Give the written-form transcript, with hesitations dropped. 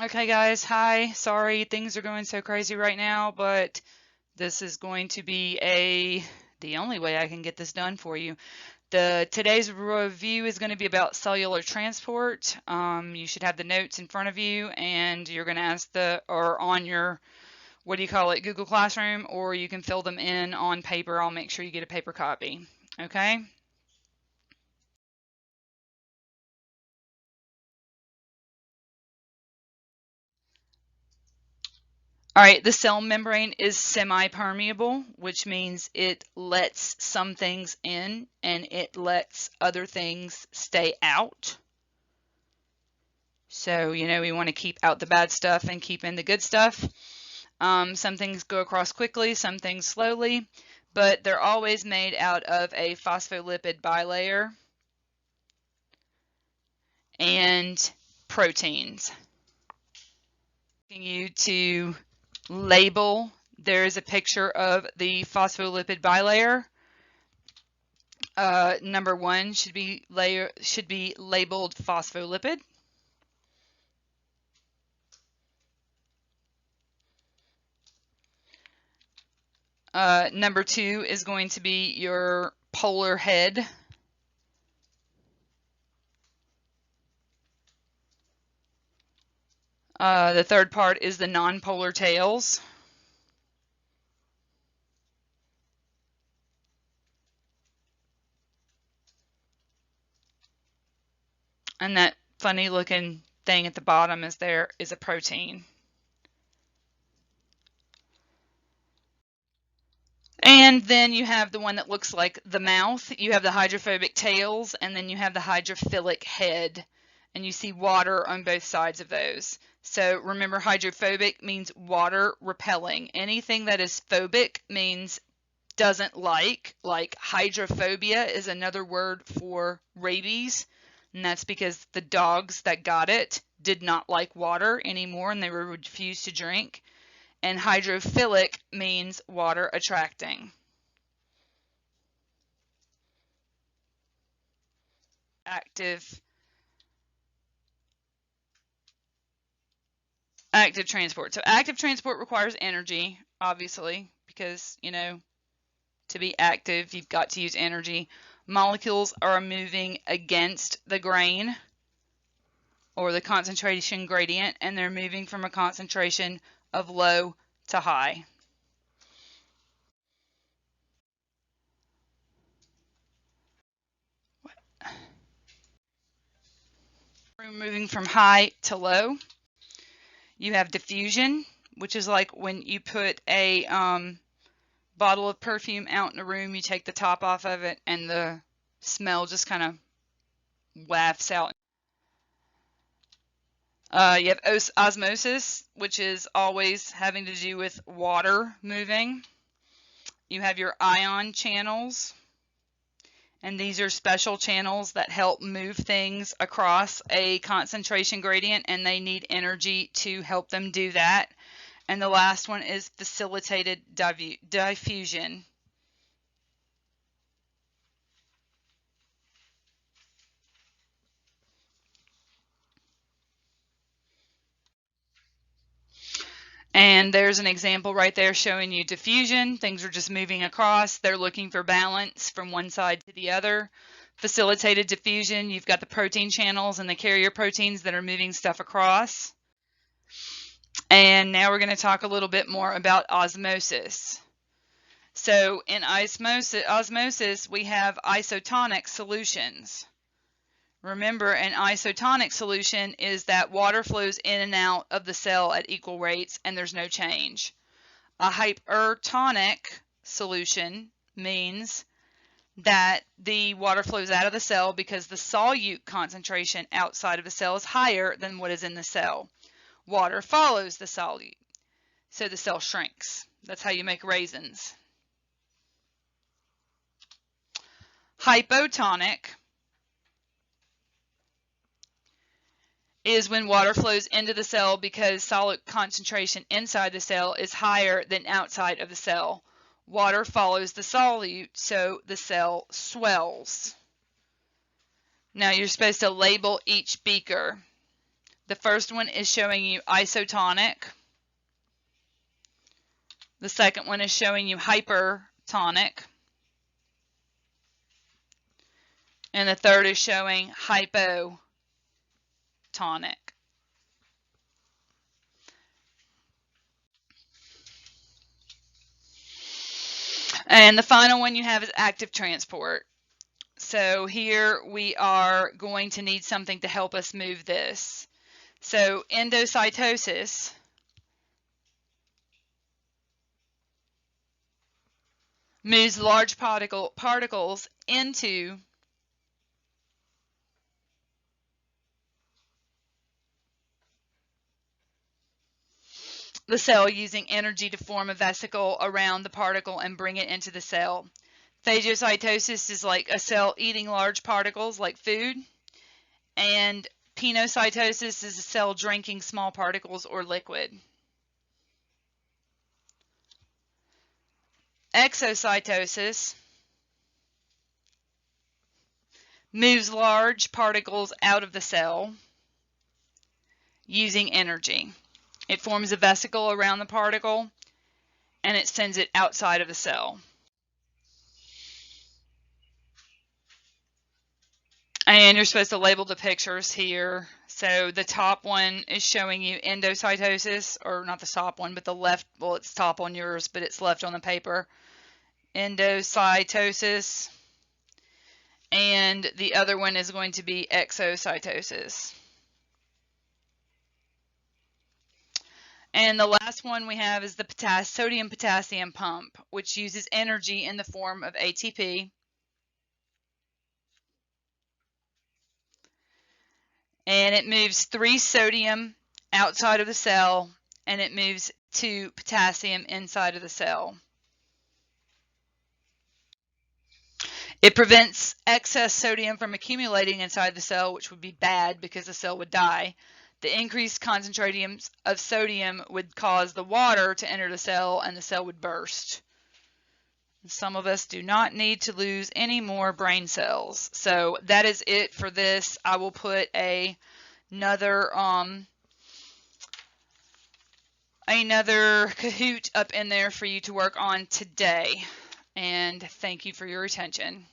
Okay guys, hi. Sorry things are going so crazy right now, but this is going to be the only way I can get this done for you. Today's review is going to be about cellular transport. You should have the notes in front of you, and you're going to ask or on your, what do you call it, Google Classroom, or you can fill them in on paper. I'll make sure you get a paper copy. Okay? All right, the cell membrane is semi-permeable, which means it lets some things in and it lets other things stay out. So, we want to keep out the bad stuff and keep in the good stuff. Some things go across quickly, some things slowly, but they're always made out of a phospholipid bilayer and proteins. Asking you to label. There is a picture of the phospholipid bilayer. Number 1 should be labeled phospholipid. Number 2 is going to be your polar head. The third part is the nonpolar tails. And that funny looking thing at the bottom is a protein. And then you have the one that looks like the mouth. You have the hydrophobic tails, and then you have the hydrophilic head. And you see water on both sides of those. So remember, hydrophobic means water repelling. Anything that is phobic means doesn't like hydrophobia is another word for rabies. And that's because the dogs that got it did not like water anymore and they were refused to drink. And hydrophilic means water attracting. Active transport. So active transport requires energy, obviously, because, to be active, you've got to use energy. Molecules are moving against the grain or the concentration gradient, and they're moving from a concentration of low to high. We're moving from high to low. You have diffusion, which is like when you put a bottle of perfume out in a room, you take the top off of it, and the smell just kind of wafts out. You have osmosis, which is always having to do with water moving. You have your ion channels, and these are special channels that help move things across a concentration gradient, and they need energy to help them do that. And the last one is facilitated diffusion. And there's an example right there showing you diffusion. Things are just moving across. They're looking for balance from one side to the other. Facilitated diffusion, you've got the protein channels and the carrier proteins that are moving stuff across. And now we're going to talk a little bit more about osmosis. So in osmosis, we have isotonic solutions. Remember, an isotonic solution is that water flows in and out of the cell at equal rates and there's no change. A hypertonic solution means that the water flows out of the cell because the solute concentration outside of the cell is higher than what is in the cell. Water follows the solute, so the cell shrinks. That's how you make raisins. Hypotonic is when water flows into the cell because solute concentration inside the cell is higher than outside of the cell. Water follows the solute, so the cell swells. Now you're supposed to label each beaker. The first one is showing you isotonic. The second one is showing you hypertonic. And the third is showing hypotonic. And the final one you have is active transport. So here we are going to need something to help us move this. So endocytosis moves large particles into the cell using energy to form a vesicle around the particle and bring it into the cell. Phagocytosis is like a cell eating large particles like food, and penocytosis is a cell drinking small particles or liquid. Exocytosis moves large particles out of the cell using energy. It forms a vesicle around the particle and it sends it outside of the cell. And you're supposed to label the pictures here. So the top one is showing you endocytosis, or not the top one, but the left, well, it's top on yours, but it's left on the paper. Endocytosis. And the other one is going to be exocytosis. And the last one we have is the sodium-potassium pump, which uses energy in the form of ATP. And it moves 3 sodium outside of the cell, and it moves 2 potassium inside of the cell. It prevents excess sodium from accumulating inside the cell, which would be bad because the cell would die. The increased concentrations of sodium would cause the water to enter the cell and the cell would burst. Some of us do not need to lose any more brain cells. So that is it for this. I will put another Kahoot up in there for you to work on today. And thank you for your attention.